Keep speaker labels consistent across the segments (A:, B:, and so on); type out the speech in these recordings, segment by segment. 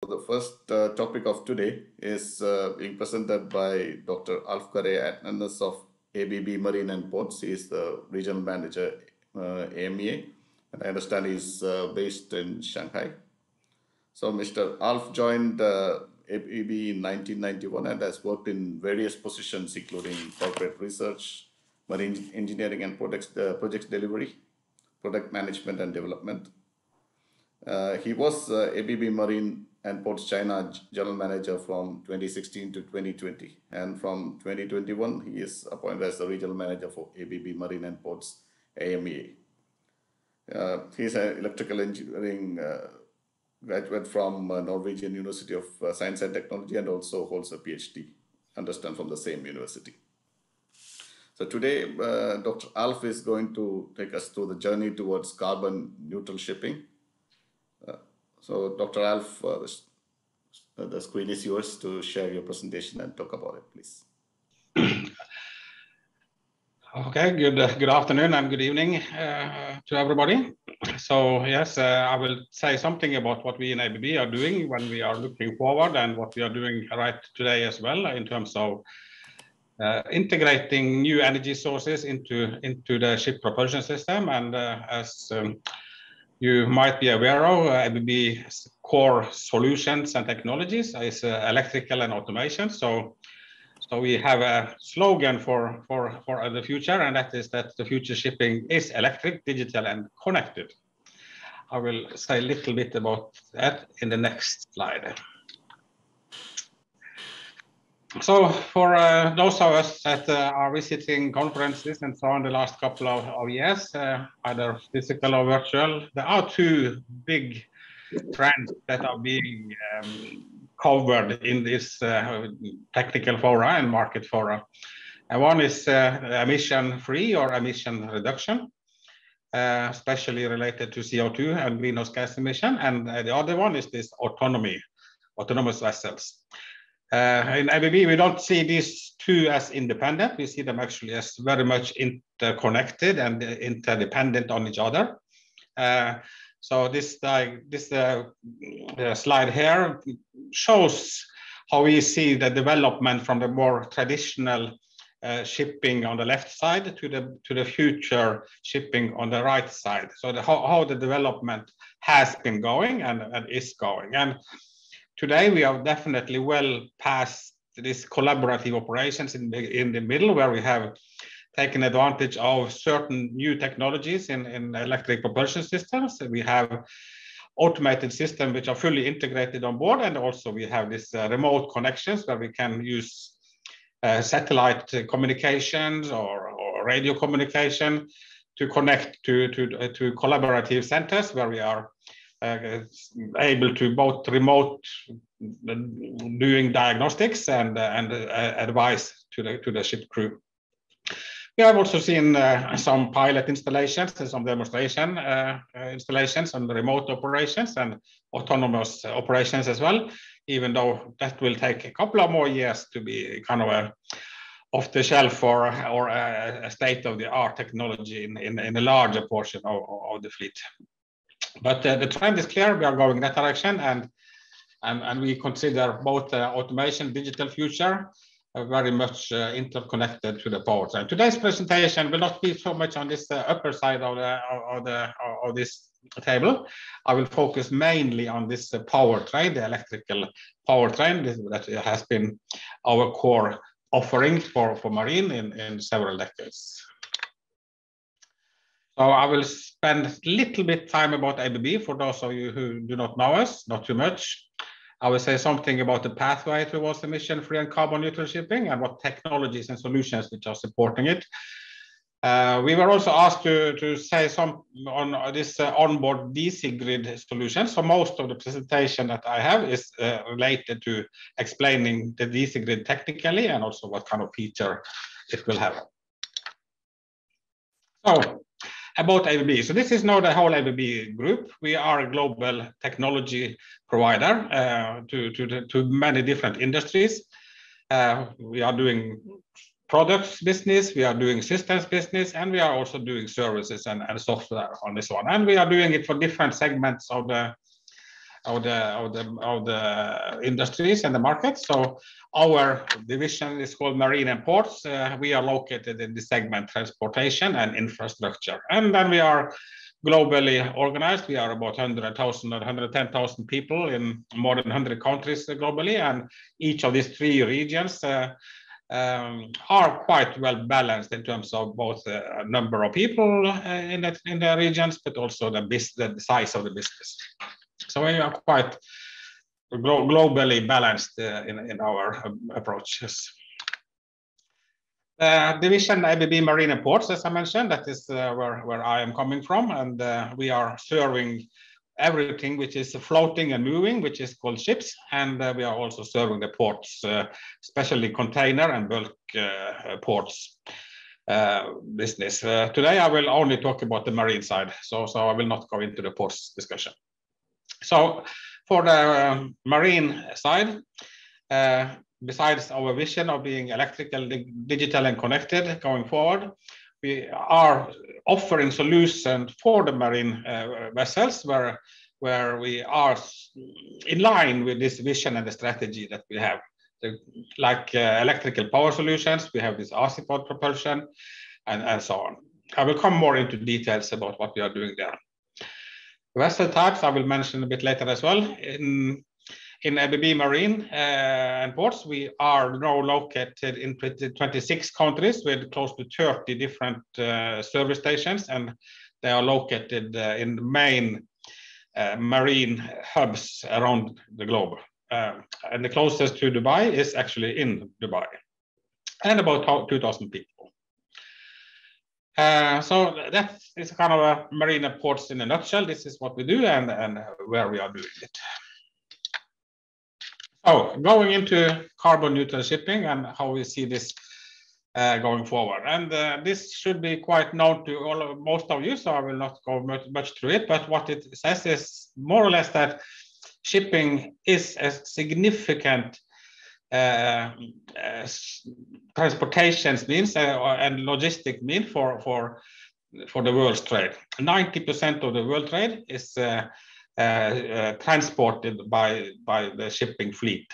A: The first topic of today is being presented by Dr. Alf Adnanes of ABB Marine and Ports. He is the regional manager, AMEA, and I understand he's based in Shanghai. So Mr. Alf joined ABB in 1991 and has worked in various positions, including corporate research, marine engineering and project delivery, product management and development. He was ABB Marine and Ports China General Manager from 2016 to 2020. And from 2021, he is appointed as the Regional Manager for ABB Marine and Ports AMEA. He is an electrical engineering graduate from Norwegian University of Science and Technology and also holds a PhD, understand, from the same university. So today, Dr. Alf is going to take us through the journey towards carbon neutral shipping. So Dr. Alf, the screen is yours to share your presentation and talk about it, please.
B: Okay, good afternoon and good evening to everybody. So yes, I will say something about what we in ABB are doing when we are looking forward and what we are doing right today as well in terms of integrating new energy sources into the ship propulsion system. And as you might be aware of, ABB's core solutions and technologies is electrical and automation. So we have a slogan for the future, and that is that the future shipping is electric, digital, and connected. I will say a little bit about that in the next slide. So for those of us that are visiting conferences and so on the last couple of years, either physical or virtual, there are two big trends that are being covered in this technical fora and market fora. And one is emission-free or emission reduction, especially related to CO2 and greenhouse gas emission. And the other one is this autonomous vessels. In ABB, we don't see these two as independent. We see them actually as very much interconnected and interdependent on each other. So this slide here shows how we see the development from the more traditional shipping on the left side to the future shipping on the right side. So how the development has been going and is going. And today we are definitely well past these collaborative operations in the middle, where we have taken advantage of certain new technologies in electric propulsion systems. We have automated systems which are fully integrated on board, and also we have this remote connections where we can use satellite communications or radio communication to connect to collaborative centers where we are able to both remote doing diagnostics and advice to the ship crew. We have also seen some pilot installations and some demonstration installations on the remote operations and autonomous operations as well, even though that will take a couple of more years to be kind of a off-the-shelf or a state-of-the-art technology in a larger portion of the fleet. But the trend is clear. We are going in that direction, and we consider both automation, digital future, very much interconnected to the powertrain. Today's presentation will not be so much on this upper side of this table. I will focus mainly on this powertrain, the electrical powertrain that has been our core offering for marine in several decades. So I will spend a little bit time about ABB for those of you who do not know us, not too much. I will say something about the pathway towards emission-free and carbon neutral shipping and what technologies and solutions which are supporting it. We were also asked to say some on this onboard DC grid solution. So most of the presentation that I have is related to explaining the DC grid technically and also what kind of feature it will have. So about ABB. So this is now the whole ABB group. We are a global technology provider to many different industries. We are doing products business, we are doing systems business, and we are also doing services and software on this one. And we are doing it for different segments of the the industries and the markets. So our division is called Marine and Ports. We are located in the segment transportation and infrastructure. And then we are globally organized. We are about 100,000 or 110,000 people in more than 100 countries globally. And each of these three regions are quite well balanced in terms of both the number of people in the regions, but also the size of the business. So we are quite globally balanced in our approaches. Division ABB Marine and Ports, as I mentioned, that is where I am coming from, and we are serving everything which is floating and moving, which is called ships, and we are also serving the ports, especially container and bulk ports business. Today I will only talk about the marine side, so I will not go into the ports discussion. So for the marine side, besides our vision of being electrical, digital and connected going forward, we are offering solutions for the marine vessels where we are in line with this vision and the strategy that we have. Like electrical power solutions, we have this RC pod propulsion and so on. I will come more into details about what we are doing there. Vessel types I will mention a bit later as well. In ABB Marine and Ports, we are now located in 26 countries with close to 30 different service stations, and they are located in the main marine hubs around the globe. And the closest to Dubai is actually in Dubai, and about 2,000 people. So that is kind of a marine and ports in a nutshell. This is what we do and where we are doing it. So going into carbon neutral shipping and how we see this going forward. And this should be quite known to most of you, so I will not go much through it. But what it says is more or less that shipping is a significant transportation means and logistic means for the world's trade. 90% of the world trade is transported by the shipping fleet.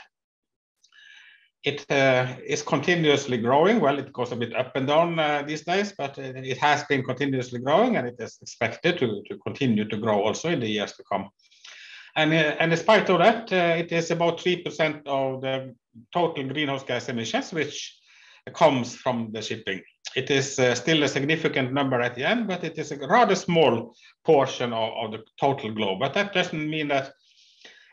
B: It is continuously growing. Well, it goes a bit up and down these days, but it has been continuously growing, and it is expected to continue to grow also in the years to come. And in spite of that, it is about 3% of the total greenhouse gas emissions, which comes from the shipping. It is still a significant number at the end, but it is a rather small portion of the total globe. But that doesn't mean that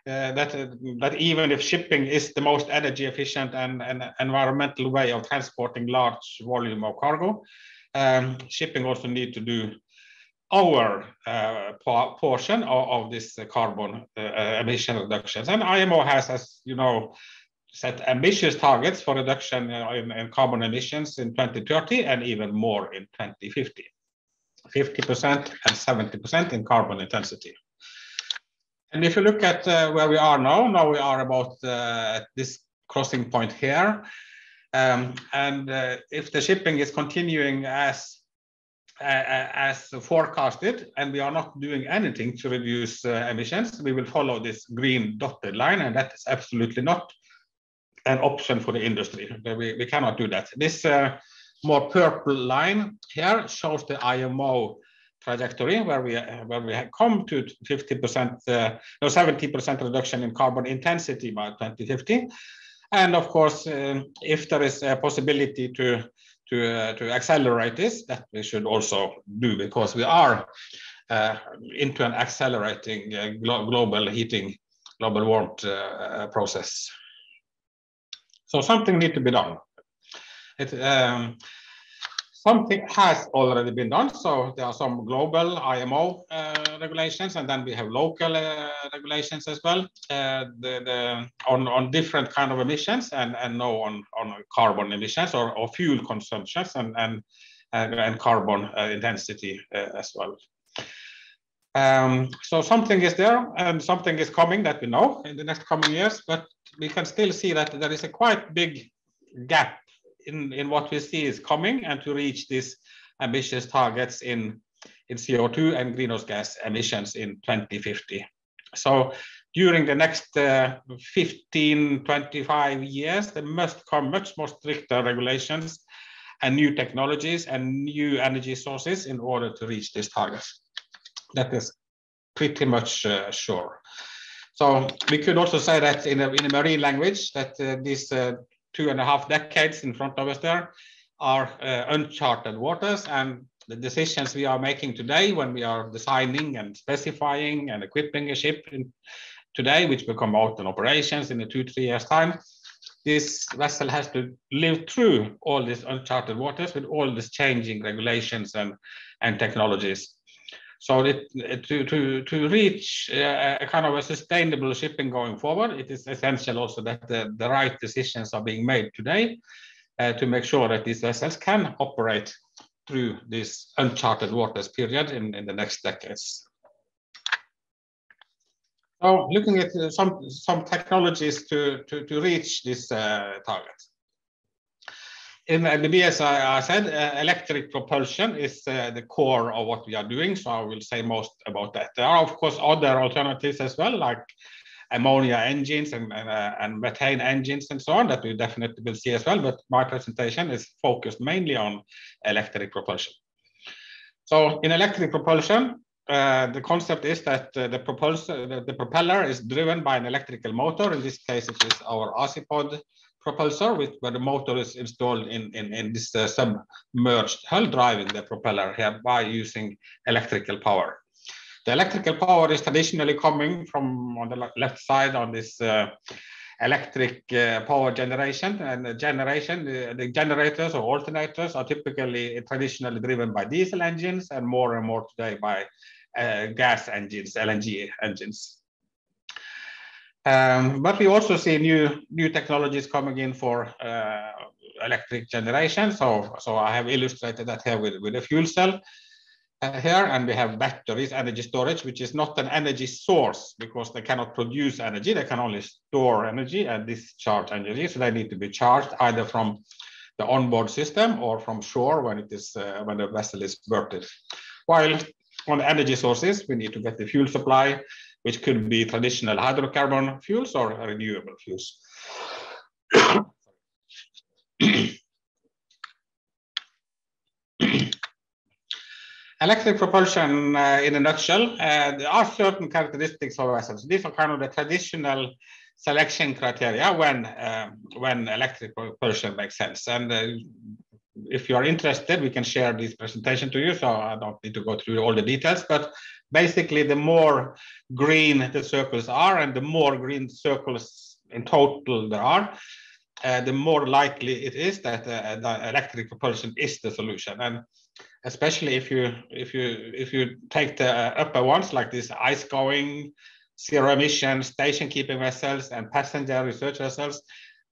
B: that even if shipping is the most energy efficient and environmental way of transporting large volume of cargo, shipping also need to do our portion of this carbon emission reductions. And IMO has, as you know, set ambitious targets for reduction in carbon emissions in 2030 and even more in 2050. 50% and 70% in carbon intensity. And if you look at where we are now we are about at this crossing point here. If the shipping is continuing as forecasted, and we are not doing anything to reduce emissions, we will follow this green dotted line, and that is absolutely not an option for the industry. We cannot do that. This more purple line here shows the IMO trajectory, where we have come to 70% reduction in carbon intensity by 2050. And of course, if there is a possibility to accelerate this, that we should also do, because we are into an accelerating global heating, global warmth process. So something needs to be done. Something has already been done. So there are some global IMO regulations, and then we have local regulations as well, on different kind of emissions, and now on carbon emissions or fuel consumptions and carbon intensity as well. So something is there, and something is coming that we know in the next coming years, but we can still see that there is a quite big gap in what we see is coming, and to reach these ambitious targets in CO2 and greenhouse gas emissions in 2050. So during the next 15, 25 years, there must come much more stricter regulations and new technologies and new energy sources in order to reach these targets. That is pretty much sure. So we could also say that in a marine language that these 2.5 decades in front of us there are uncharted waters, and the decisions we are making today when we are designing and specifying and equipping a ship today, which will come out in operations in 2-3 years time, this vessel has to live through all these uncharted waters with all these changing regulations and technologies. So to reach a kind of a sustainable shipping going forward, it is essential also that the right decisions are being made today to make sure that these vessels can operate through this uncharted waters period in the next decades. So looking at some technologies to reach this target. In ABB, as I said, electric propulsion is the core of what we are doing, so I will say most about that. There are, of course, other alternatives as well, like ammonia engines and methane engines and so on, that we definitely will see as well, but my presentation is focused mainly on electric propulsion. So in electric propulsion, the concept is that the propeller is driven by an electrical motor. In this case, it is our Azipod propulsor, where the motor is installed in this submerged hull, driving the propeller here by using electrical power. The electrical power is traditionally coming from on the left side on this electric power generation, and the generators or alternators are traditionally driven by diesel engines, and more today by gas engines, LNG engines. But we also see new technologies coming in for electric generation. So I have illustrated that here with a fuel cell here, and we have batteries, energy storage, which is not an energy source because they cannot produce energy. They can only store energy and discharge energy. So they need to be charged either from the onboard system or from shore when it is when the vessel is berthed. While on the energy sources, we need to get the fuel supply, which could be traditional hydrocarbon fuels or renewable fuels. Electric propulsion, in a nutshell, there are certain characteristics of vessels. These are kind of the traditional selection criteria when electric propulsion makes sense. And if you are interested, we can share this presentation to you, so I don't need to go through all the details. But basically, the more green the circles are, and the more green circles in total there are, the more likely it is that the electric propulsion is the solution. And especially if you take the upper ones, like these ice-going, zero-emission, station-keeping vessels and passenger research vessels,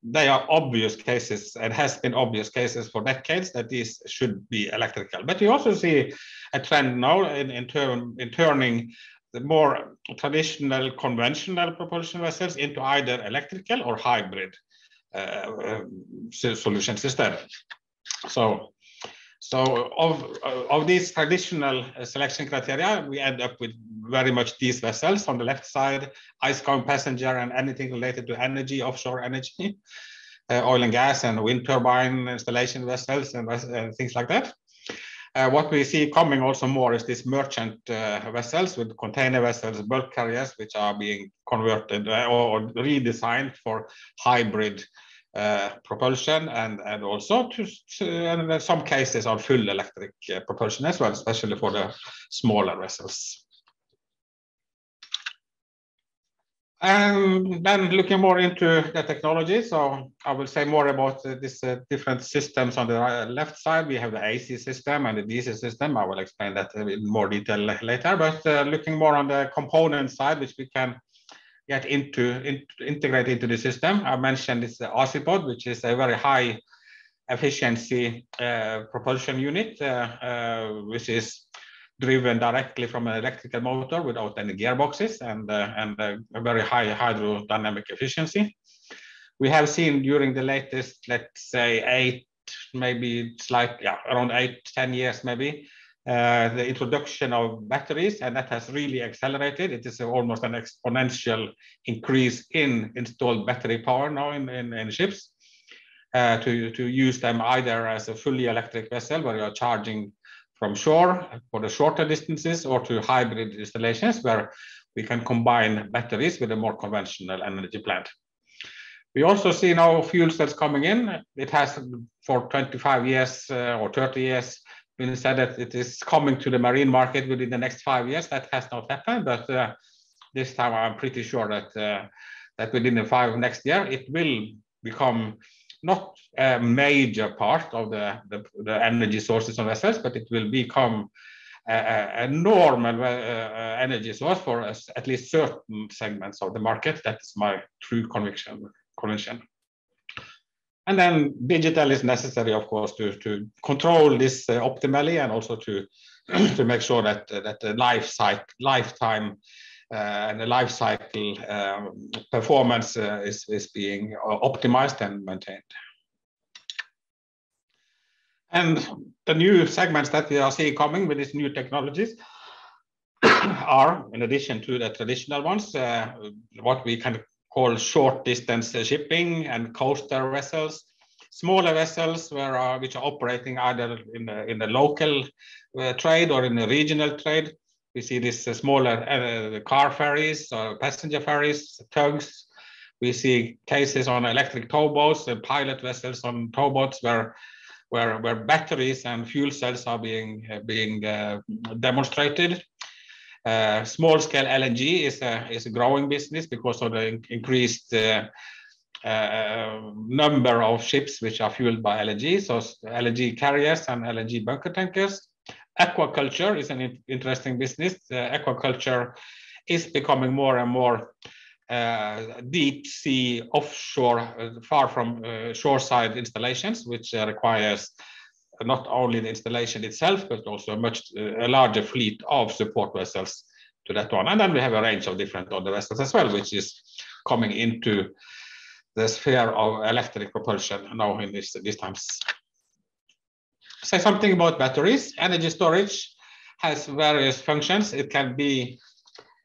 B: they are obvious cases, and has been obvious cases for decades that these should be electrical. But you also see a trend now in turning the more traditional conventional propulsion vessels into either electrical or hybrid solutions instead. So of these traditional selection criteria, we end up with very much these vessels on the left side: ice-going passenger and anything related to energy, offshore energy, oil and gas and wind turbine installation vessels and things like that. What we see coming also more is these merchant vessels with container vessels, bulk carriers, which are being converted or redesigned for hybrid propulsion, and also in some cases on full electric propulsion as well, especially for the smaller vessels. And then looking more into the technology, so I will say more about these different systems. On the left side, we have the AC system and the DC system. I will explain that in more detail later, but looking more on the component side, which we can get integrate into the system. I mentioned this Azipod, which is a very high efficiency propulsion unit, which is driven directly from an electrical motor without any gearboxes, and a very high hydrodynamic efficiency. We have seen during the latest, let's say around 8-10 years maybe, the introduction of batteries, and that has really accelerated. It is almost an exponential increase in installed battery power now in ships, to use them either as a fully electric vessel where you are charging from shore for the shorter distances, or to hybrid installations where we can combine batteries with a more conventional energy plant. We also see now fuel cells coming in. It has for 25 years or 30 years been said that it is coming to the marine market within the next 5 years. That has not happened, but this time I'm pretty sure that that within the next year it will become not a major part of the energy sources on vessels, but it will become a normal energy source for at least certain segments of the market. That is my true conviction. And then digital is necessary, of course, to control this optimally, and also to make sure that the lifetime and the life cycle performance is being optimized and maintained. And the new segments that we are seeing coming with these new technologies are, in addition to the traditional ones, what we can call short distance shipping and coaster vessels, smaller vessels which are operating either in the local trade or in the regional trade. We see this smaller car ferries, passenger ferries, tugs. We see cases on electric towboats and pilot vessels on towboats where batteries and fuel cells are being demonstrated. Small-scale LNG is a growing business because of the increased number of ships which are fueled by LNG, so LNG carriers and LNG bunker tankers. Aquaculture is an interesting business. Aquaculture is becoming more and more deep sea offshore, far from shoreside installations, which requires not only the installation itself, but also a larger fleet of support vessels to that one. And then we have a range of different other vessels as well, which is coming into the sphere of electric propulsion now in these times. Say something about batteries. Energy storage has various functions. It can be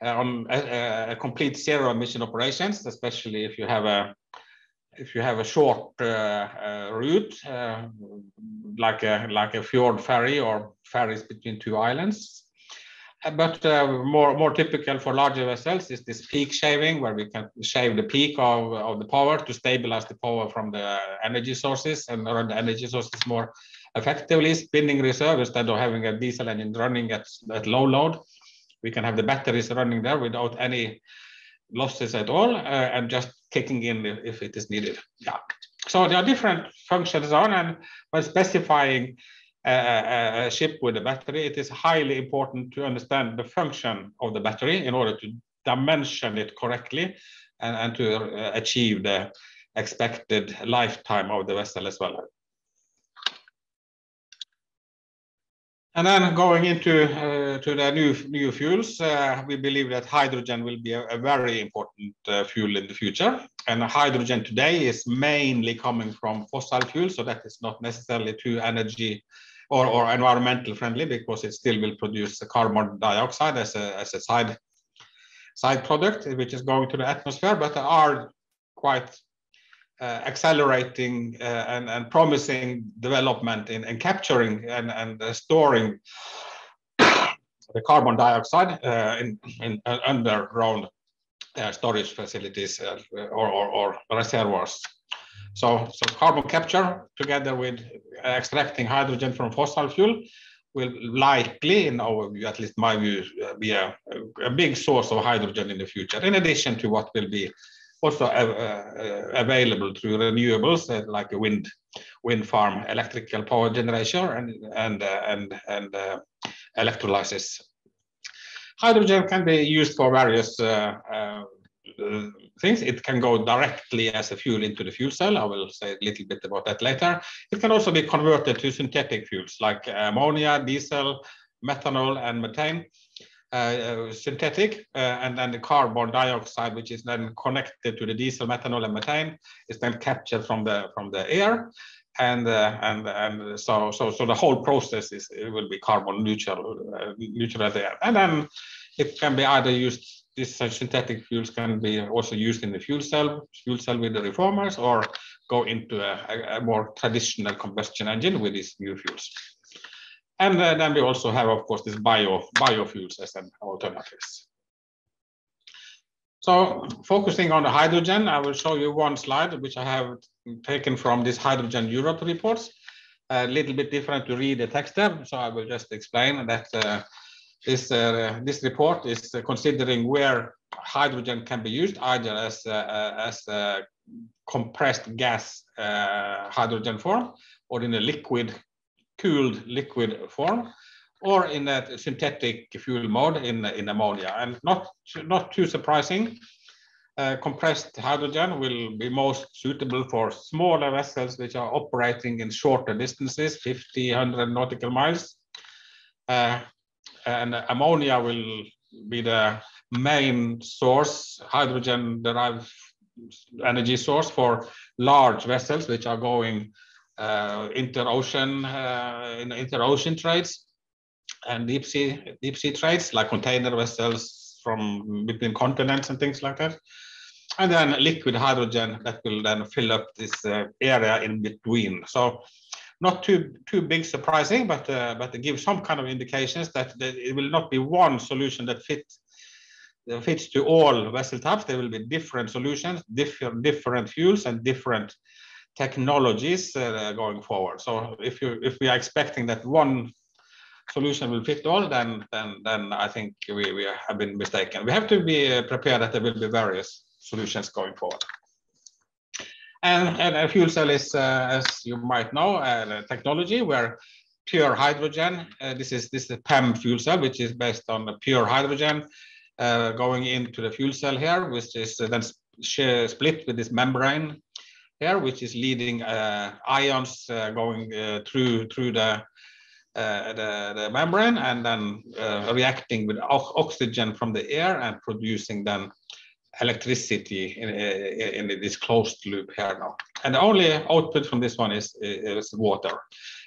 B: on a complete zero emission operations, especially if you have a short route, like a fjord ferry or ferries between two islands. But more typical for larger vessels is this peak shaving, where we can shave the peak of the power to stabilize the power from the energy sources and run the energy sources more effectively. Spinning reserve, instead of having a diesel engine running at low load, we can have the batteries running there without any losses at all, and just kicking in if it is needed. Yeah. So there are different functions on, and when specifying a ship with a battery, it is highly important to understand the function of the battery in order to dimension it correctly and to achieve the expected lifetime of the vessel as well. And then going into to the new fuels, we believe that hydrogen will be a very important fuel in the future. And hydrogen today is mainly coming from fossil fuels, so that is not necessarily too energy or environmental friendly, because it still will produce carbon dioxide as a side product, which is going to the atmosphere. But there are quite accelerating and promising development in capturing and storing the carbon dioxide in underground storage facilities or reservoirs. So carbon capture together with extracting hydrogen from fossil fuel will likely, in our view, at least my view, be a big source of hydrogen in the future, in addition to what will be also available through renewables, like a wind farm, electrical power generation, and electrolysis. Hydrogen can be used for various things. It can go directly as a fuel into the fuel cell. I will say a little bit about that later. It can also be converted to synthetic fuels like ammonia, diesel, methanol, and methane. Synthetic, and then the carbon dioxide, which is then connected to the diesel, methanol, and methane, is then captured from the air and so the whole process will be carbon neutral at the end. And then it can be either used. These synthetic fuels can be also used in the fuel cell with the reformers, or go into a more traditional combustion engine with these new fuels. And then we also have, of course, these biofuels as an alternatives. So focusing on the hydrogen, I will show you one slide which I have taken from this Hydrogen Europe reports. A little bit different to read the text there, so I will just explain that this report is considering where hydrogen can be used, either as a compressed gas hydrogen form, or in a cooled liquid form, or in a synthetic fuel mode in ammonia. And not too surprising, compressed hydrogen will be most suitable for smaller vessels which are operating in shorter distances, 50, 100 nautical miles. And ammonia will be the main source, hydrogen-derived energy source for large vessels which are going interocean trades and deep sea trades, like container vessels from between continents and things like that. And then liquid hydrogen that will then fill up this area in between. So not too big surprising, but it gives some kind of indications that it will not be one solution that fits to all vessel types. There will be different solutions, different fuels, and different technologies going forward. So if we are expecting that one solution will fit all, then I think we have been mistaken. We have to be prepared that there will be various solutions going forward. And a fuel cell is, as you might know, a technology where pure hydrogen, this is a PEM fuel cell, which is based on the pure hydrogen going into the fuel cell here, which is then split with this membrane here, which is leading ions going through the membrane, and then reacting with oxygen from the air and producing then electricity in this closed loop here now. And the only output from this one is water.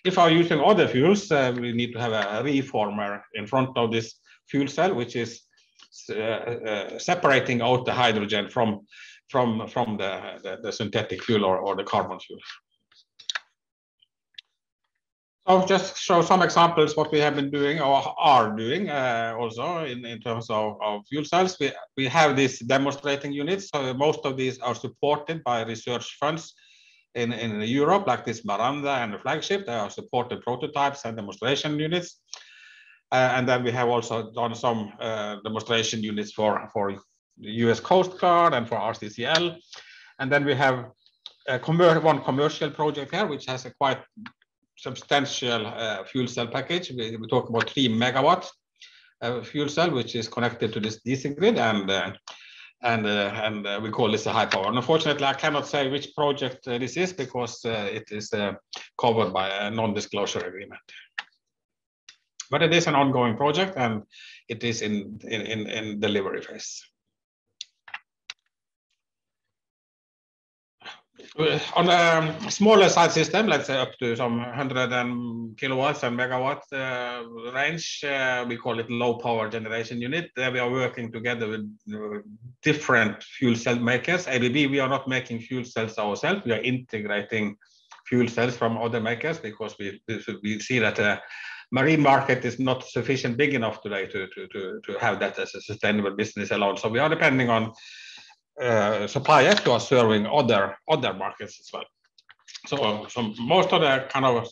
B: If I'm using other fuels, we need to have a reformer in front of this fuel cell, which is separating out the hydrogen from the synthetic fuel or the carbon fuel. I'll just show some examples what we have been doing or are doing also in terms of fuel cells. We have these demonstrating units. So most of these are supported by research funds in Europe, like this Miranda and the Flagship. They are supported prototypes and demonstration units. And then we have also done some demonstration units for the US Coast Guard and for RCCL. And then we have one commercial project here, which has a quite substantial fuel cell package. We talk about 3 megawatt fuel cell, which is connected to this DC grid, and we call this a high power. And unfortunately, I cannot say which project this is because it is covered by a non-disclosure agreement. But it is an ongoing project, and it is in delivery phase. On a smaller size system, let's say up to some 100 kilowatts and megawatt range, we call it low power generation unit. There we are working together with different fuel cell makers. ABB, we are not making fuel cells ourselves. We are integrating fuel cells from other makers because we see that the marine market is not sufficient big enough today to have that as a sustainable business alone. So we are depending on suppliers who are serving other markets as well. So most of the kind of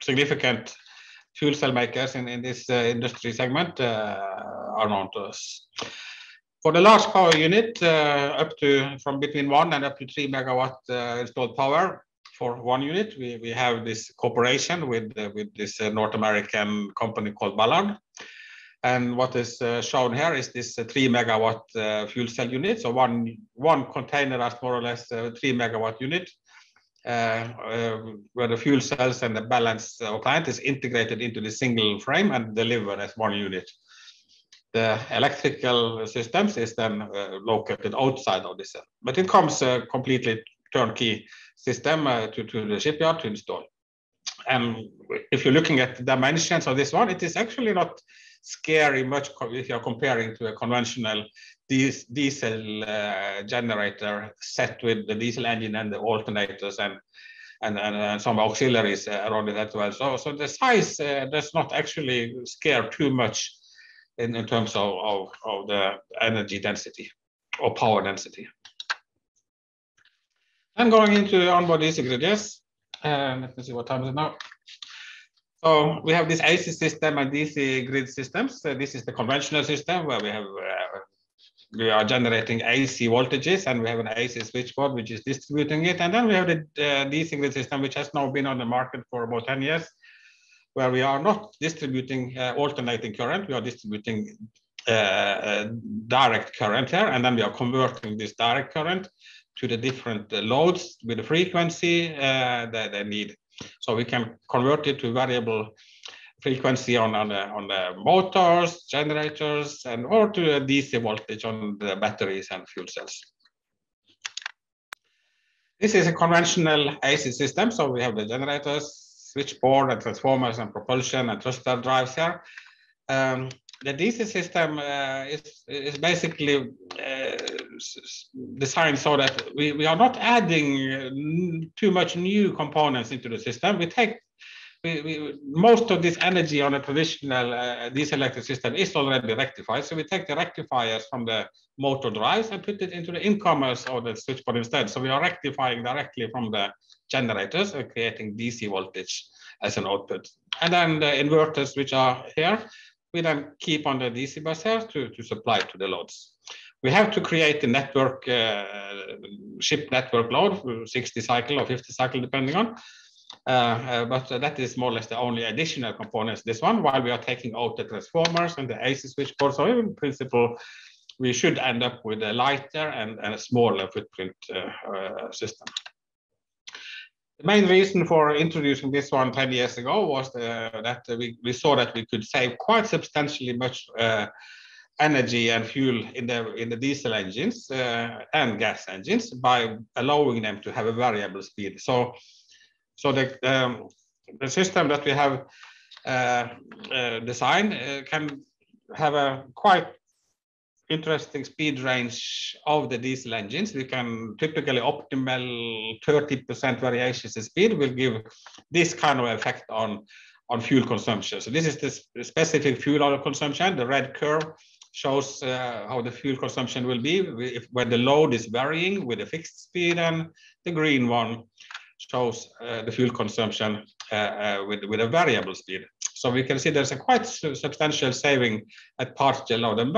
B: significant fuel cell makers in this industry segment are known to us. For the large power unit, up to from between 1 and up to 3 megawatt installed power for one unit, we have this cooperation with this North American company called Ballard. And what is shown here is this 3 megawatt fuel cell unit. So one container has more or less a 3 megawatt unit, where the fuel cells and the balance of plant is integrated into the single frame and delivered as one unit. The electrical systems is then located outside of this cell, but it comes completely turnkey system to the shipyard to install. And if you're looking at the dimensions of this one, it is actually not scary much if you're comparing to a conventional diesel generator set with the diesel engine and the alternators and some auxiliaries around it as well. So the size does not actually scare too much in terms of the energy density or power density. And going into onboard DC grid, yes. Let me see what time is it now. So we have this AC system and DC grid systems. This is the conventional system where we are generating AC voltages, and we have an AC switchboard which is distributing it. And then we have the DC grid system, which has now been on the market for about 10 years, where we are not distributing alternating current. We are distributing direct current here, and then we are converting this direct current to the different loads with the frequency that they need. So we can convert it to variable frequency on the motors, generators, and or to a DC voltage on the batteries and fuel cells. This is a conventional AC system. So we have the generators, switchboard, and transformers, and propulsion, and thruster drives here. The DC system is basically designed so that we are not adding too much new components into the system. We take most of this energy on a traditional diesel electric system is already rectified. So we take the rectifiers from the motor drives and put it into the incomers or the switchboard instead. So we are rectifying directly from the generators and creating DC voltage as an output. And then the inverters, which are here, we then keep on the DC bus here to supply to the loads. We have to create the network, ship network load, 60 cycle or 50 cycle, depending on. But that is more or less the only additional components, this one, while we are taking out the transformers and the AC switchboard. So in principle, we should end up with a lighter and a smaller footprint system. The main reason for introducing this one 10 years ago was that we saw that we could save quite substantially much energy and fuel in the diesel engines and gas engines by allowing them to have a variable speed. So the system that we have designed can have a quite interesting speed range of the diesel engines. We can typically optimal 30% variations in speed will give this kind of effect on fuel consumption. So this is the specific fuel oil consumption. The red curve shows how the fuel consumption will be when the load is varying with a fixed speed, and the green one shows the fuel consumption with a variable speed. So we can see there's a quite substantial saving at partial load. And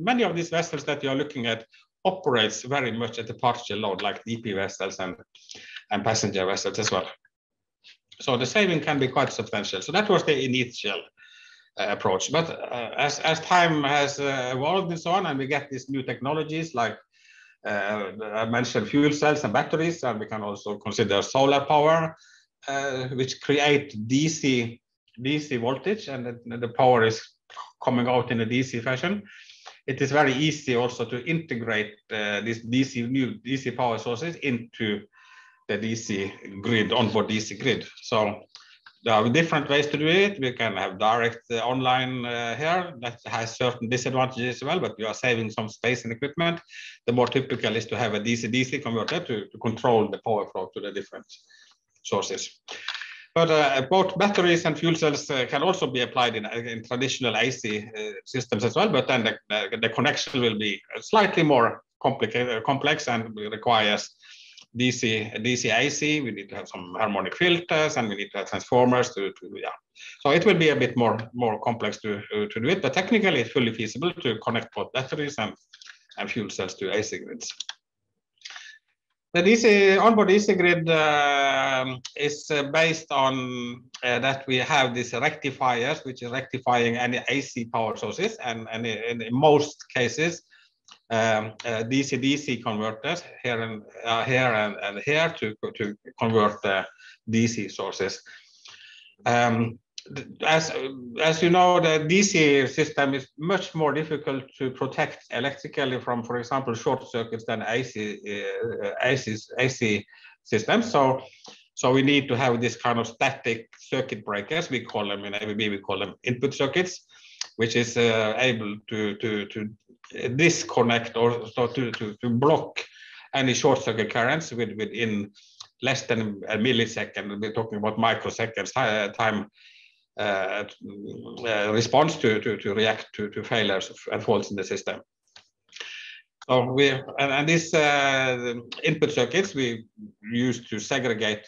B: many of these vessels that you are looking at operates very much at the partial load, like DP vessels and passenger vessels as well. So the saving can be quite substantial. So that was the initial approach. But as time has evolved and so on, and we get these new technologies like I mentioned fuel cells and batteries, and we can also consider solar power, which create DC voltage, and the power is coming out in a DC fashion. It is very easy also to integrate these new DC power sources into the DC grid, onboard DC grid. So there are different ways to do it. We can have direct online here. That has certain disadvantages as well, but we are saving some space and equipment. The more typical is to have a DC-DC converter to control the power flow to the different sources. But both batteries and fuel cells can also be applied in traditional AC systems as well, but then the connection will be slightly more complex and requires DC AC. We need to have some harmonic filters, and we need to have transformers yeah. So it will be a bit more complex to do it, but technically it's fully feasible to connect both batteries and fuel cells to AC grids. The onboard DC grid is based on that we have these rectifiers, which is rectifying any AC power sources, and in most cases, DC-DC converters here and here to convert the DC sources. as you know, the DC system is much more difficult to protect electrically from, for example, short circuits than AC systems. So we need to have this kind of static circuit breakers. We call them in ABB, we call them input circuits, which is able to disconnect or so to block any short circuit currents within less than a millisecond. We're talking about microseconds time response to react to failures and faults in the system. So these input circuits we use to segregate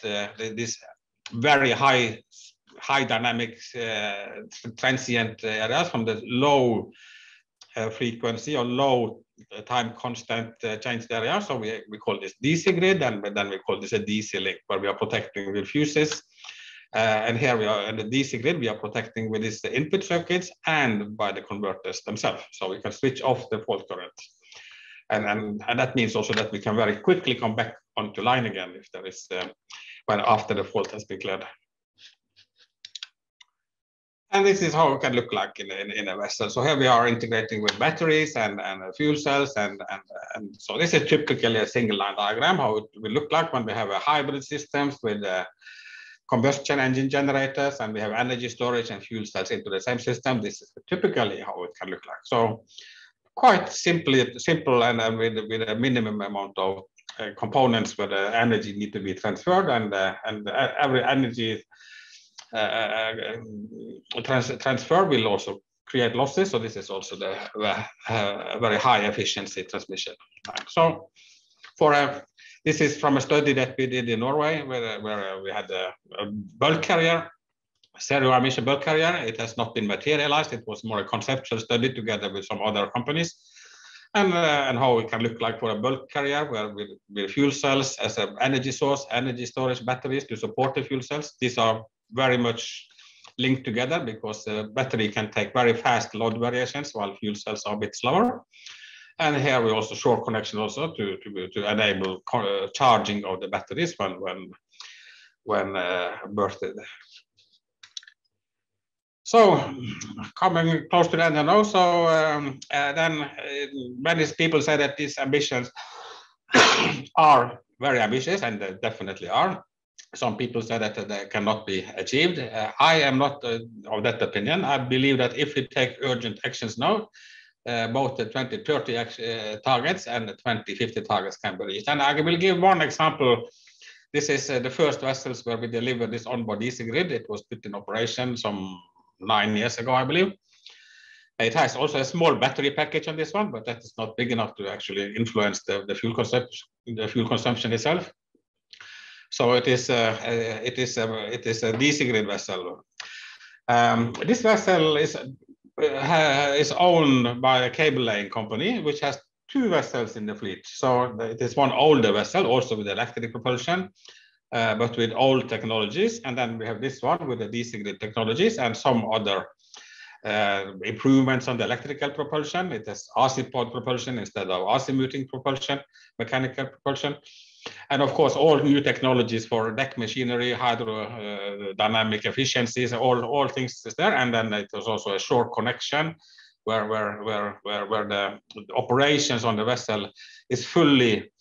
B: these very high dynamics transient areas from the low frequency or low time constant changed area. So we call this DC grid, and then we call this a DC link, where we are protecting with fuses. And here we are in the DC grid, we are protecting with these input circuits and by the converters themselves. So we can switch off the fault current. And that means also that we can very quickly come back onto line again if there is, when after the fault has been cleared. And this is how it can look like in a vessel. So here we are integrating with batteries and fuel cells. And so this is typically a single line diagram, how it will look like when we have a hybrid systems with combustion engine generators, and we have energy storage and fuel cells into the same system. This is typically how it can look like. So quite simple and with a minimum amount of components where the energy need to be transferred, and every energy transfer will also create losses. So this is also the very high efficiency transmission. So this is from a study that we did in Norway, where we had a bulk carrier, zero emission bulk carrier. It has not been materialized. It was more a conceptual study together with some other companies, and how it can look like for a bulk carrier, where with fuel cells as an energy source, energy storage batteries to support the fuel cells. These are very much linked together because the battery can take very fast load variations while fuel cells are a bit slower. And here we also short connection also to enable charging of the batteries when bursted. So coming close to the end now, so then many people say that these ambitions are very ambitious, and they definitely are. Some people say that they cannot be achieved. I am not of that opinion. I believe that if we take urgent actions now, both the 2030 targets and the 2050 targets can be reached. And I will give one example. This is the first vessels where we delivered this onboard DC grid. It was put in operation some 9 years ago, I believe. It has also a small battery package on this one, but that is not big enough to actually influence the fuel consumption itself. So it is a DC grid vessel. This vessel is owned by a cable laying company, which has 2 vessels in the fleet. So it is one older vessel, also with electric propulsion, but with old technologies. And then we have this one with the DC grid technologies and some other improvements on the electrical propulsion. It has AC-pod propulsion instead of azimuthing propulsion, mechanical propulsion. And of course, all new technologies for deck machinery, hydrodynamic efficiencies, all things is there. And then it was also a short connection where the operations on the vessel is fully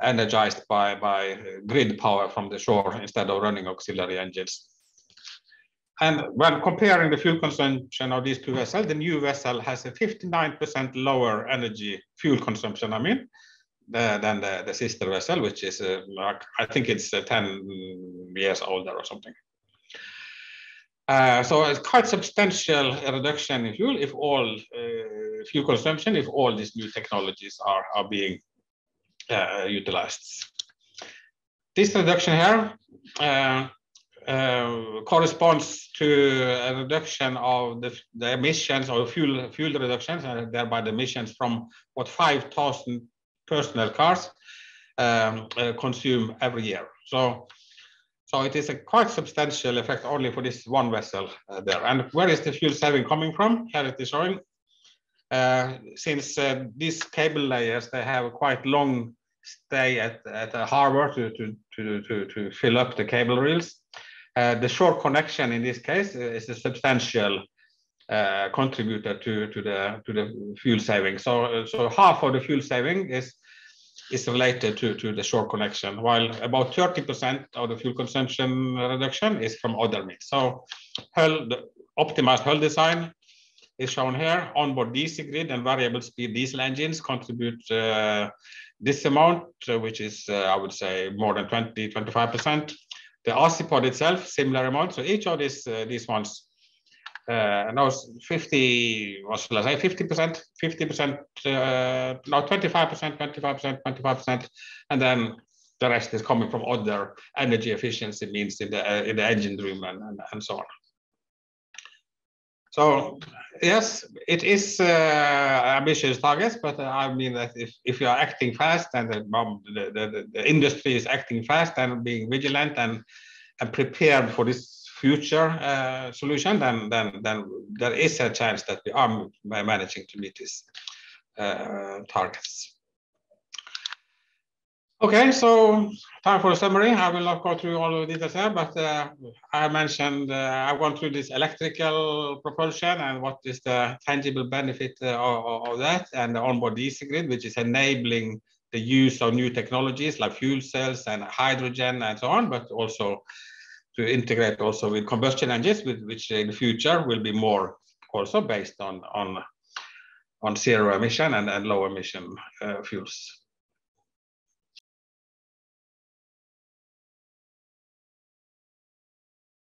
B: energized by grid power from the shore instead of running auxiliary engines. And when comparing the fuel consumption of these 2 vessels, the new vessel has a 59% lower energy fuel consumption, than the sister vessel, which is, I think it's 10 years older or something. So it's quite substantial reduction in fuel if all fuel consumption, if all these new technologies are being utilized. This reduction here corresponds to a reduction of the emissions or fuel reductions, and thereby the emissions from what 5,000 personal cars consume every year. So it is a quite substantial effect only for this one vessel there. And where is the fuel saving coming from? Here it is showing. Since these cable layers, they have a quite long stay at a harbor to fill up the cable reels. The shore connection in this case is a substantial contributor to the fuel saving. So half of the fuel saving is related to the shore connection, while about 30% of the fuel consumption reduction is from other means. So the optimized hull design is shown here. Onboard DC grid and variable speed diesel engines contribute this amount, which is, I would say, more than 20-25%. The RC pod itself, similar amount. So each of these ones, now 50, what shall I say, 50%, 50%, now 25%, 25%, 25%, and then the rest is coming from other energy efficiency means in the engine room and so on. So yes, it is ambitious targets, but I mean that if you are acting fast and the industry is acting fast and being vigilant and prepared for this future solution, then there is a chance that we are managing to meet these targets. Okay, so time for a summary. I will not go through all of the details here, but I mentioned, I've gone through this electrical propulsion and what is the tangible benefit of that, and the onboard DC grid, which is enabling the use of new technologies like fuel cells and hydrogen and so on, but also to integrate also with combustion engines, which in the future will be more also based on zero emission and low emission fuels.